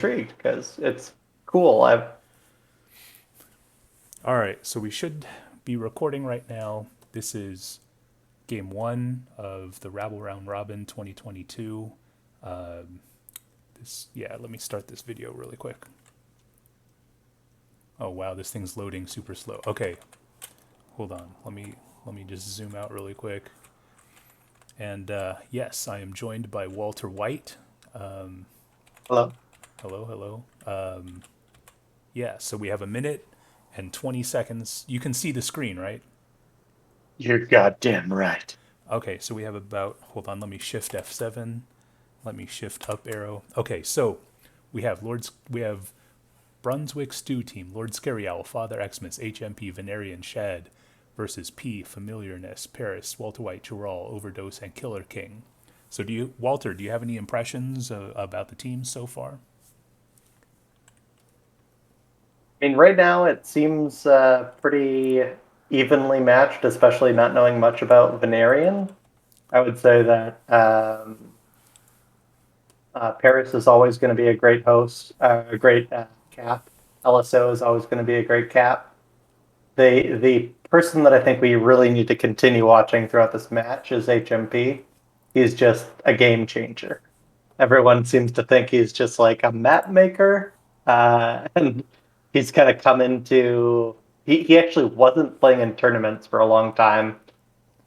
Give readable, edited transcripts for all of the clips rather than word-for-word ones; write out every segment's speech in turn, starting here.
intrigued because it's cool. All right, so we should be recording right now. This is game one of the Rabble Round Robin 2022. Let me start this video really quick. Oh wow, this thing's loading super slow. Okay, hold on. Let me just zoom out really quick. And yes, I am joined by Walter Wight. Hello. Hello, hello. Yeah, so we have a minute and 20 seconds. You can see the screen, right? You're goddamn right. Okay, so we have about, hold on, let me shift F7. Let me shift up arrow. Okay, so we have Brunswick Stew Team, Lord Scary Owl, Father Xmas, HMP, Vinarian, Shad versus P, Familiarness, Paris, Walter White, Jahral, Overdose, and Killer King. So Walter, do you have any impressions about the team so far? I mean, right now it seems pretty evenly matched, especially not knowing much about Vinarian. I would say that Paris is always going to be a great host, a great cap. LSO is always going to be a great cap. The person that I think we really need to continue watching throughout this match is HMP. He's just a game changer. Everyone seems to think he's just like a map maker, and he's kind of come into. He actually wasn't playing in tournaments for a long time,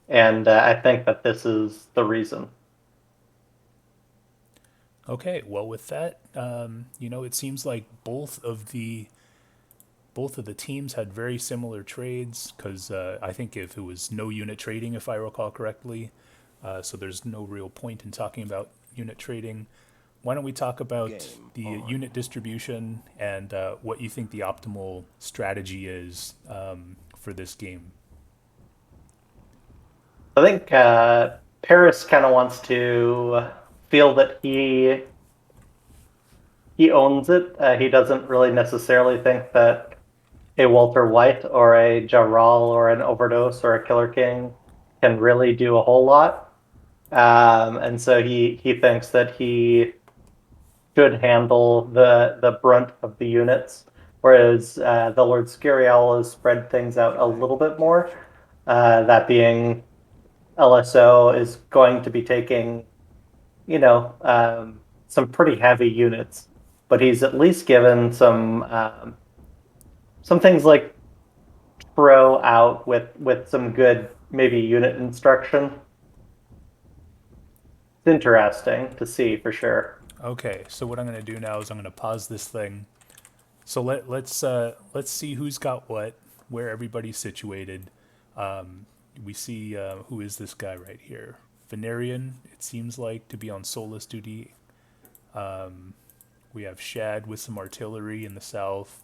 and I think that this is the reason. Okay, well with that, it seems like both of the teams had very similar trades because I think if it was no unit trading, if I recall correctly, so there's no real point in talking about unit trading. Why don't we talk about Game the on. unit distribution and what you think the optimal strategy is for this game? I think Paris kind of wants to feel that he owns it. He doesn't really necessarily think that a Walter White or a Jahral or an Overdose or a Killer King can really do a whole lot. And so he thinks that he should handle the brunt of the units, whereas the Lord Scary Owl has spread things out a little bit more. That being LSO is going to be taking, you know, some pretty heavy units, but he's at least given some things like throw out with some good maybe unit instruction. It's interesting to see for sure. Okay, so what I'm going to do now is I'm going to pause this thing. So let's see who's got what, where everybody's situated. We see who is this guy right here, Vinarian. It seems like to be on Solus duty. We have Shad with some artillery in the south.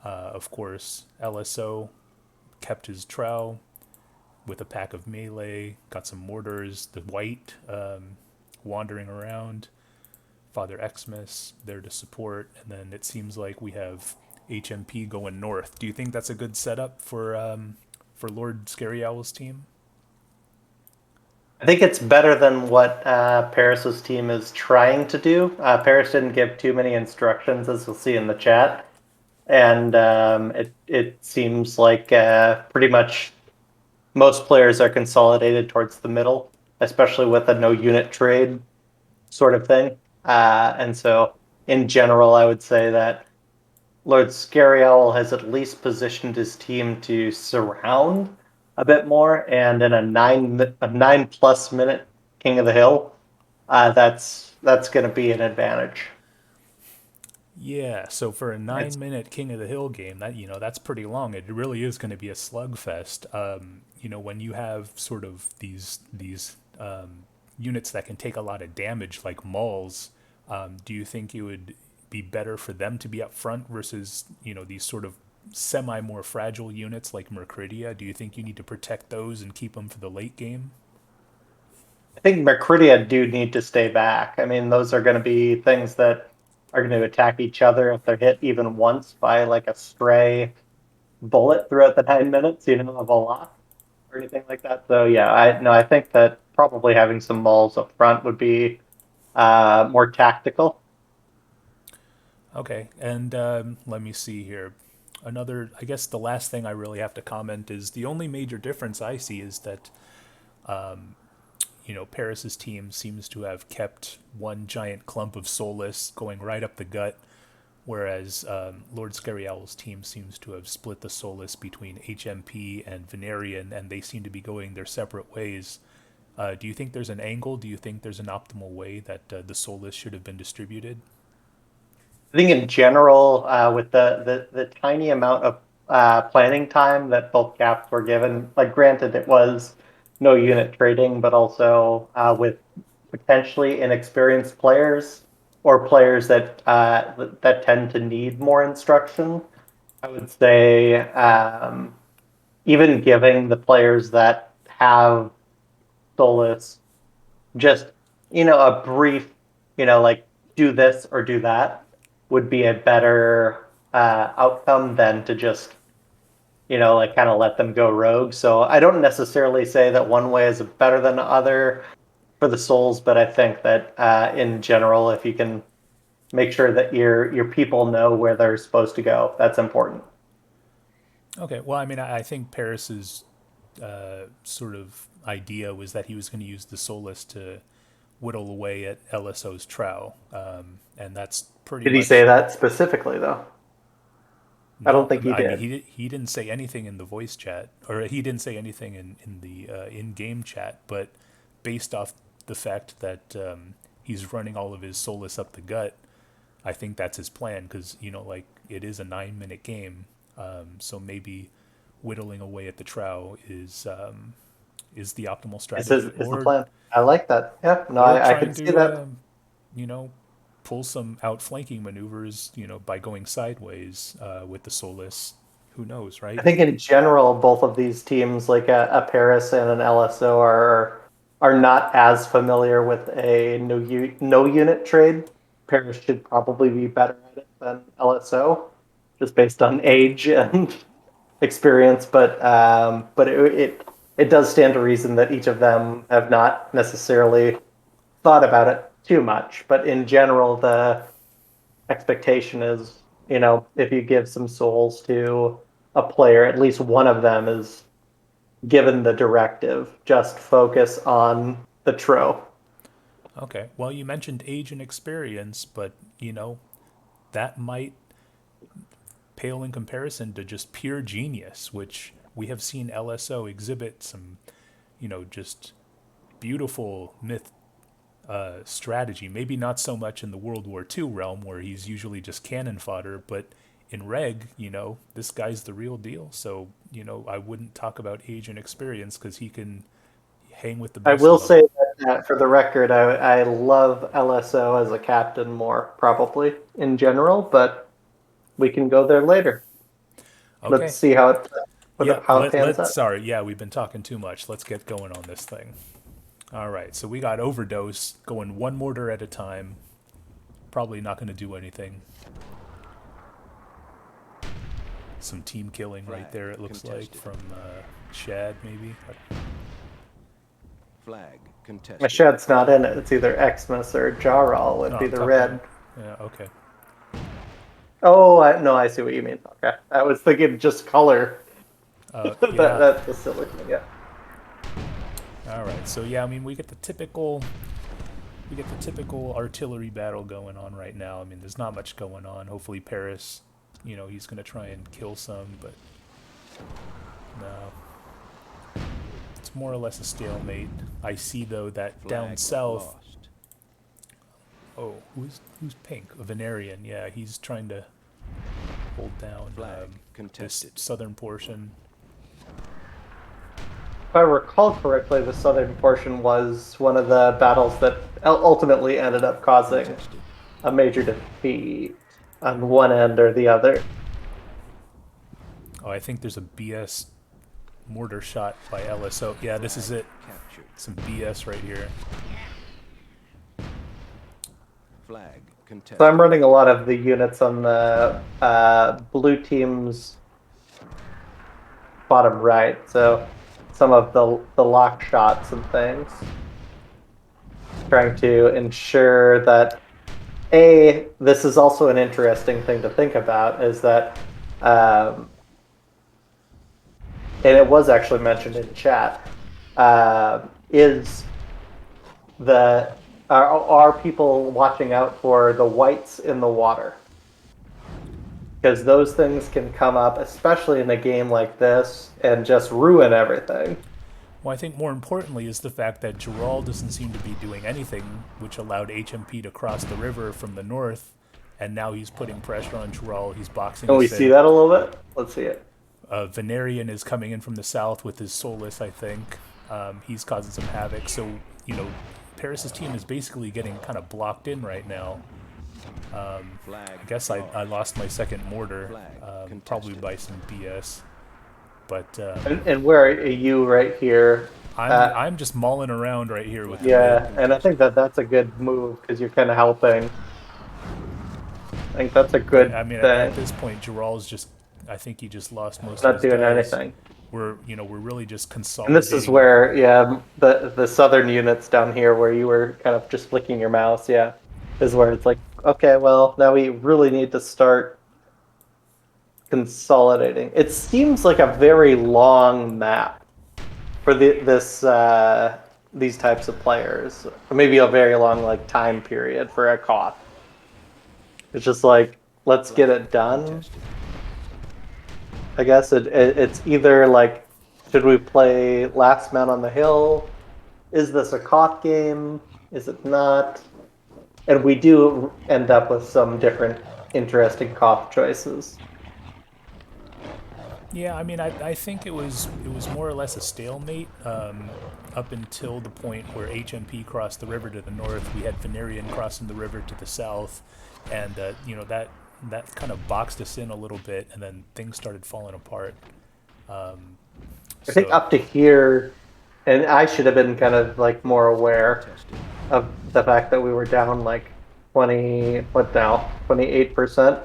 Of course, LSO kept his trow with a pack of melee, got some mortars. The Wight wandering around. Father Xmas there to support, and then it seems like we have HMP going north. Do you think that's a good setup for Lord Scary Owl's team? I think it's better than what Paris's team is trying to do. Paris didn't give too many instructions, as you'll see in the chat, and it seems like pretty much most players are consolidated towards the middle, especially with a no unit trade sort of thing. And so, in general, I would say that Lord Scary Owl has at least positioned his team to surround a bit more, and in a 9+ minute King of the Hill, that's going to be an advantage. Yeah, so for a It's 9 minute King of the Hill game, that's pretty long. It really is going to be a slugfest. When you have sort of these units that can take a lot of damage, like mauls, do you think it would be better for them to be up front versus these sort of semi more fragile units like Mercuridia? Do you think you need to protect those and keep them for the late game? I think Mercuridia do need to stay back. I mean, those are going to be things that are going to attack each other if they're hit even once by like a stray bullet throughout the 9 minutes, of a lock or anything like that. So yeah, I think that probably having some malls up front would be more tactical. Okay, and let me see here. Another, I guess the last thing I really have to comment is the only major difference I see is that Paris's team seems to have kept one giant clump of Soulless going right up the gut, whereas Lord Scary Owl's team seems to have split the Soulless between HMP and Vinarian, and they seem to be going their separate ways. Do you think there's an angle? Do you think there's an optimal way that the Soulless should have been distributed? I think in general, with the tiny amount of planning time that both caps were given, like granted it was no unit trading, but also with potentially inexperienced players or players that tend to need more instruction, I would say even giving the players that have Solus just a brief like do this or do that would be a better outcome than to just like kind of let them go rogue. So I don't necessarily say that one way is better than the other for the souls, but I think that in general, if you can make sure that your people know where they're supposed to go, that's important. Okay, well, I mean, I think Paris's sort of idea was that he was going to use the Solus to whittle away at LSO's Trow, and that's pretty Did he say much. that specifically though? I don't No, think he I mean did. he didn't say anything in the voice chat, or he didn't say anything in the in game chat. But based off the fact that he's running all of his Solus up the gut, I think that's his plan because like it is a 9-minute game, so maybe whittling away at the Trow is the optimal strategy, Is the plan? I like that. Yeah, no, or I trying could see to that. you know pull some outflanking maneuvers, by going sideways with the Solus. Who knows, I right? think in general, both of these teams, like a Paris and an LSO, are not as familiar with a no unit trade. Paris should probably be better at it than LSO, just based on age and experience. But it does stand to reason that each of them have not necessarily thought about it too much. But in general, the expectation is, if you give some souls to a player, at least one of them is given the directive, just focus on the tro. Okay. Well, you mentioned age and experience, but that might pale in comparison to just pure genius, which we have seen LSO exhibit some, just beautiful myth strategy. Maybe not so much in the World War II realm where he's usually just cannon fodder, but in Reg, this guy's the real deal. So, I wouldn't talk about age and experience because he can hang with the I best will of say them. that for the record, I love LSO as a captain more, probably in general, but we can go there later. Let's Okay. see Yeah, how it pans out. sorry. Yeah, we've been talking too much. Let's get going on this thing. All right. So we got Overdose going one mortar at a time. Probably not going to do anything. Some team killing right Flag there, it looks like, contested. from Shad, maybe. Flag My contested. Shad's not in it. It's either Xmas or Jahral would Oh, be I'm the talking. red. Yeah, okay. Oh, no, I see what you mean. Okay, I was thinking just color. Yeah. That's a silly thing. Yeah. All right. So yeah, I mean, we get the typical artillery battle going on right now. I mean, there's not much going on. Hopefully, Paris, he's gonna try and kill some, but no, it's more or less a stalemate. I see though that down Flag south. lost. Oh, who's pink? A Vinarian. Yeah, he's trying to hold down Flag this contested. southern portion. If I recall correctly, the southern portion was one of the battles that ultimately ended up causing Contested. a major defeat on one end or the other. Oh, I think there's a BS mortar shot by LSO. Yeah, this is Flag it. captured. Some BS right here. Flag So I'm contested. running a lot of the units on the blue team's bottom right. So some of the lock shots and things, trying to ensure that This is also an interesting thing to think about is that, and it was actually mentioned in chat, is the are people watching out for the whites in the water? Because those things can come up, especially in a game like this, and just ruin everything. Well, I think more importantly is the fact that Jahral doesn't seem to be doing anything, which allowed HMP to cross the river from the north, and now he's putting pressure on Jahral. He's boxing Can we us see in. that a little bit? Let's see it. Vinarian is coming in from the south with his Soulless, I think. He's causing some havoc. So, Paris's team is basically getting kind of blocked in right now. Flag. I guess I lost my second mortar, Flag probably contested. by some BS. But And where are you right here? I'm just mulling around right here with the mid. Yeah, and I think that that's a good move because you're kind of helping. I think that's a But good I mean, at thing. this point, Jarrell's just. I think he just lost most of Not his doing dice. anything. We're really just And this is consolidating. where, yeah, the southern units down here where you were kind of just flicking your mouse, yeah, is where it's like, okay, well, now we really need to start consolidating. It seems like a very long map for these types of players. Or maybe a very long like time period for a KOTH. It's just like, let's get it done. Contested. I guess it's either like, should we play Last Man on the Hill? Is this a KOTH game? Is it not? And we do end up with some different interesting KOTH choices. Yeah, I mean, I think it was more or less a stalemate up until the point where HMP crossed the river to the north. We had Vinarian crossing the river to the south, and that kind of boxed us in a little bit, and then things started falling apart. I think So up to here, and I should have been kind of like more aware Contested. of the fact that we were down like 20, what now, 28%.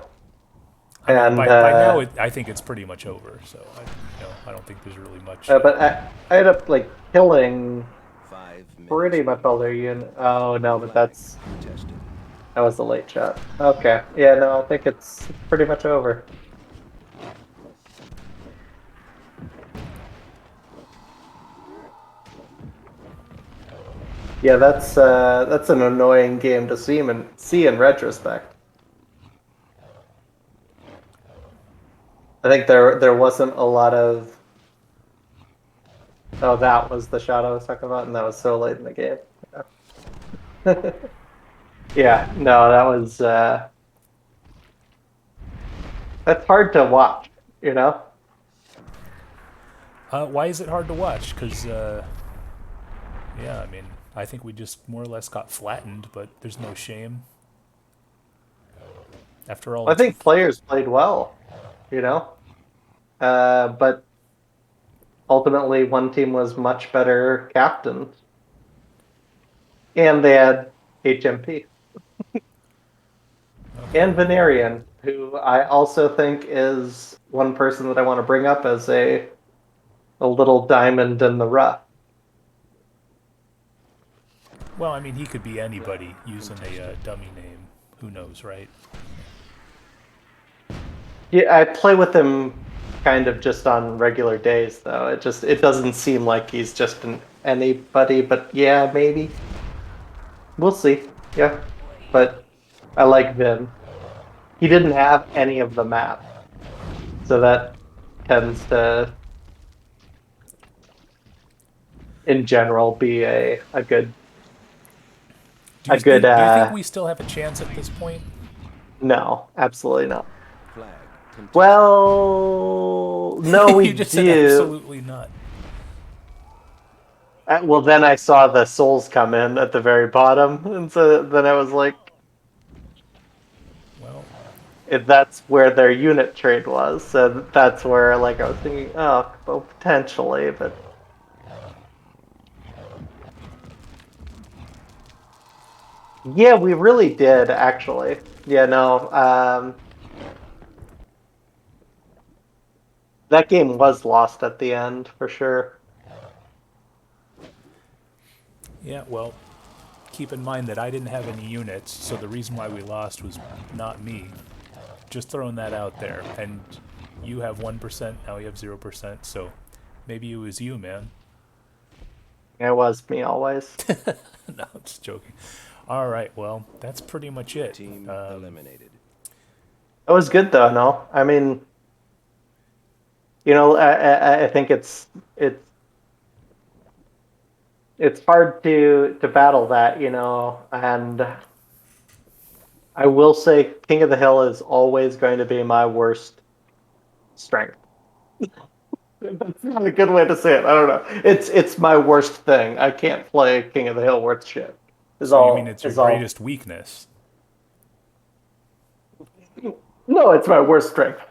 I mean, And by now I think it's pretty much over. So I don't think there's really much. but I ended up like killing 5 minutes. pretty much all their unit. Oh no, but Flag that contested. was a late shot. Okay, yeah, no, I think it's pretty much over. Yeah, that's an annoying game to see in retrospect. I think there wasn't a lot of. Oh, that was the shot I was talking about, and that was so late in the game. Yeah, yeah, no, that was that's hard to watch, you know? Why is it hard to watch? Because yeah, I mean, I think we just more or less got flattened, but there's no shame. After all, I it's think players played well, you know? But ultimately one team was much better captained. And they had HMP. And Vinarian, who I also think is one person that I want to bring up as a little diamond in the rough. well, I mean, he could be anybody using a dummy name. Who knows, right? Yeah, I play with him kind of just on regular days though. It doesn't seem like he's just an anybody, but yeah, maybe. We'll see. Yeah. But I like Vin. He didn't have any of the map. So that tends to in general be a good Do a you good think? Do you think we still have a chance at this point? no, absolutely not. Flag contested. Well, no, we You just said do. absolutely not. Well, then I saw the souls come in at the very bottom, and so then I was like, Well, if that's where their unit trade was. So that's where like I was thinking, oh, well, potentially, but yeah, we really did actually. Yeah, no, that game was lost at the end for sure. yeah. Well, keep in mind that I didn't have any units, so the reason why we lost was not me. Just throwing that out there. And you have 1%, now you have 0%, so maybe it was you, man. It was me always. No, I'm just joking. All right, well, that's pretty much it. Team eliminated. It was good though. No, I mean, you know, I think it's hard to battle that, you know, and I will say King of the Hill is always going to be my worst strength. That's not a good way to say it. I don't know. It's my worst thing. I can't play King of the Hill worth shit. So you mean it's your Is all. greatest weakness? No, it's my worst strength.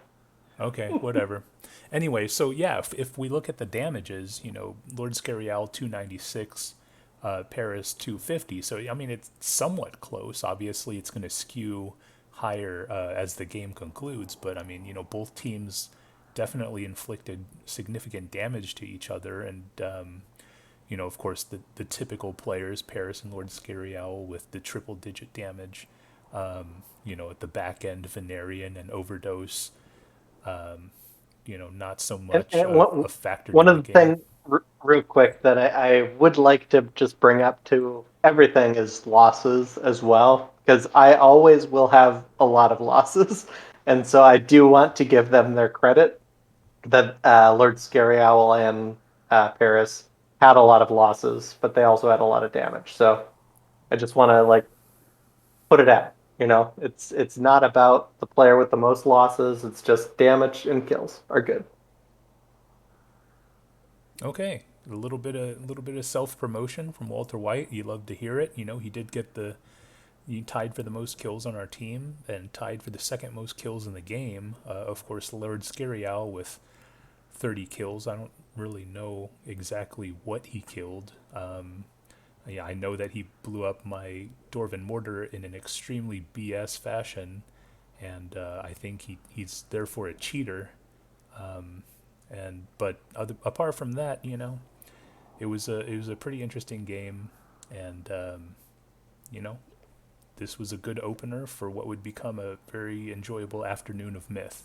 Okay, whatever. Anyway, so yeah, if we look at the damages, you know, Lord Scarial 296, Paris 250. So I mean, it's somewhat close. Obviously, it's going to skew higher as the game concludes. But I mean, you know, both teams definitely inflicted significant damage to each other, and you know, of course, the typical players, Paris and Lord Scarial, with the triple digit damage. You know, at the back end, Vinarian and Overdose. You know, not so much a factor One in the of the game. things, real quick, that I would like to just bring up to everything is losses as well, because I always will have a lot of losses, and so I do want to give them their credit that Lord Scary Owl and Paris had a lot of losses, but they also had a lot of damage. So I just want to like put it out. You know, it's not about the player with the most losses. It's just damage and kills are good. Okay, a little bit of self promotion from Walter White. You love to hear it. You know, he did get he tied for the most kills on our team and tied for the second most kills in the game. Of course, Lord Scary Owl with 30 kills. I don't really know exactly what he killed. Yeah, I know that he blew up my Dwarven mortar in an extremely BS fashion, and I think he's therefore a cheater. And but apart from that, you know, it was a pretty interesting game, and you know, this was a good opener for what would become a very enjoyable afternoon of Myth.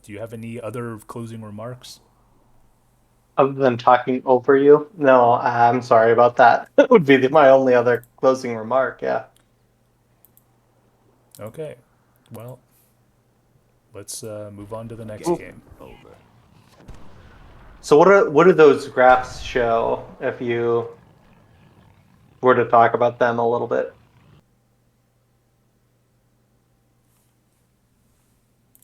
Do you have any other closing remarks? Other than talking over you, no, I'm sorry about that. That would be my only other closing remark. Yeah. Okay, well, let's move on to the next Game game. over. So what do those graphs show if you were to talk about them a little bit?